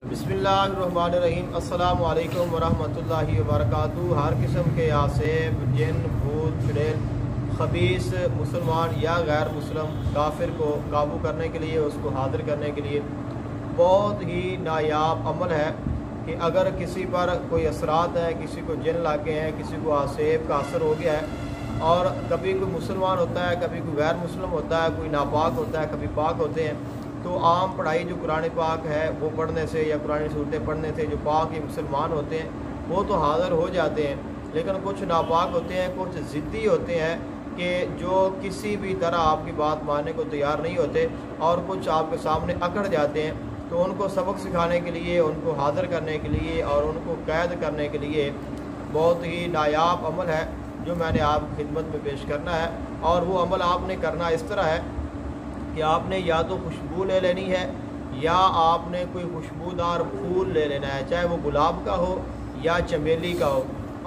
بسم اللہ الرحمن الرحیم۔ السلام علیکم ورحمۃ اللہ وبرکاتہ۔ ہر قسم کے آسیب، جن، بھوت، چڑیل، خبیث مسلمان یا غیر مسلم کافر کو قابو کرنے کے لیے، اس کو حاضر کرنے کے لیے بہت ہی نایاب عمل ہے کہ اگر کسی پر کوئی اثرات ہے، کسی کو جن لگ گئے ہیں، کسی کو آسیب کا اثر ہو گیا ہے، اور کبھی کوئی مسلمان ہوتا ہے، کبھی کوئی غیر مسلم ہوتا ہے، کوئی ناپاک ہوتا ہے، کبھی پاک ہوتے ہیں، تو عام پڑھائی جو قرآن پاک ہے وہ پڑھنے سے یا قرآن صورتیں پڑھنے سے جو پاک مسلمان ہوتے ہیں وہ تو حاضر ہو جاتے ہیں، لیکن کچھ ناپاک ہوتے ہیں، کچھ ضدی ہوتے ہیں کہ جو کسی بھی طرح آپ کی بات ماننے کو تیار نہیں ہوتے، اور کچھ آپ کے سامنے اکڑ جاتے ہیں، تو ان کو سبق سکھانے کے لیے، ان کو حاضر کرنے کے لیے اور ان کو قید کرنے کے لیے بہت ہی نایاب عمل ہے جو میں نے آپ کی خدمت میں پیش کرنا ہے۔ اور وہ عمل آپ نے کرنا اس طرح ہے کہ آپ نے یا تو خوشبو لے لینی ہے، یا آپ نے کوئی خوشبودار پھول لے لینا ہے، چاہے وہ گلاب کا ہو یا چمیلی کا ہو،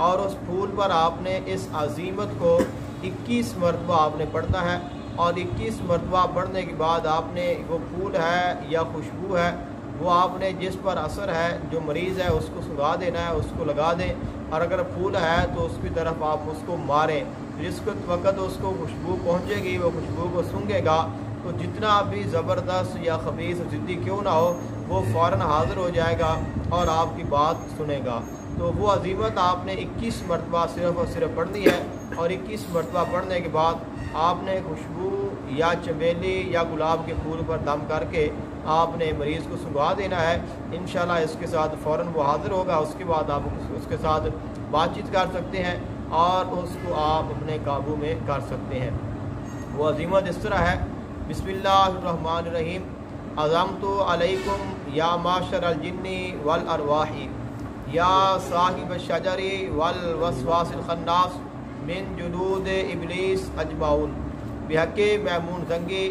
اور اس پھول پر آپ نے اس عزیمت کو 21 مرتبہ آپ نے پڑھنا ہے، اور 21 مرتبہ پڑھنے کے بعد آپ نے وہ پھول ہے یا خوشبو ہے وہ آپ نے جس پر اثر ہے، جو مریض ہے اس کو سنگھا دینا ہے، اس کو لگا دیں، اور اگر پھول ہے تو اس کی طرف آپ اس کو ماریں، جس وقت اس کو خوشبو پہنچے گی وہ خوشبو کو سونگھے گا، تو جتنا بھی زبردست یا خبیث ضدی کیوں نہ ہو وہ فوراً حاضر ہو جائے گا اور آپ کی بات سنے گا۔ تو وہ عزیمت آپ نے 21 مرتبہ صرف اور صرف پڑھنی ہے، اور 21 مرتبہ پڑھنے کے بعد آپ نے خوشبو یا چمیلی یا گلاب کے پھول پر دم کر کے آپ نے مریض کو سنگھا دینا ہے۔ انشاءاللہ اس کے ساتھ فوراً وہ حاضر ہوگا، اس کے بعد آپ اس کے ساتھ بات چیت کر سکتے ہیں اور اس کو آپ اپنے قابو میں کر سکتے ہیں۔ وہ عزیمت اس طرح ہے: بسم اللہ الرحمن الرحیم۔ عظمت علیکم یا معشر الجن والارواح یا صاحب الشجر والوسواس الخناس من جنود ابلیس اجمعون، بحق میمون زنگی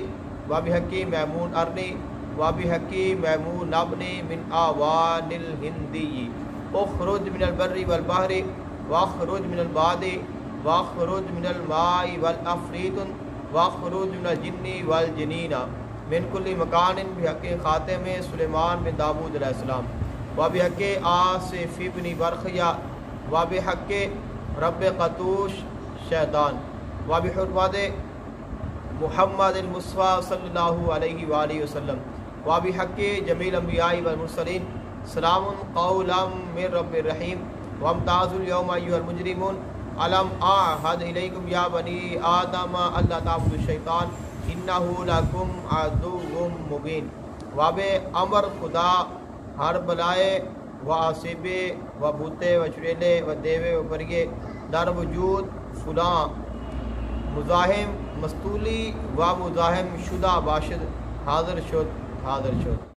و بحق میمون ارنی و بحق میمون ابنی من آوان الہندی، اخرج من البر والبحر واخرج من الباد واخرج من الماء والافریت واخرج من الجن والجنین من کل مکان، بحق خاتم سلیمان بن داود علیہ السلام و بحق آصف بن برخیا و بحق رب قطوش شیطان و بحرمت محمد المصطفیٰ صلی اللہ علیہ وآلہ وسلم و بحق جمیع الانبیاء والمرسلین، سلام قولا من رب الرحیم وامتازوا اليوم ایھا المجرمون، علم اعہد الیکم یا بنی آدم اللہ تعبدوا الشیطان انہ لکم عدو مبین۔ واب امر خدا ہر بلائے و آصیبے و بھوتے و چڑیلے و دیوے و پریے در وجود فلاں مزاحم مستولی و مزاحم شدہ باشد حاضر شد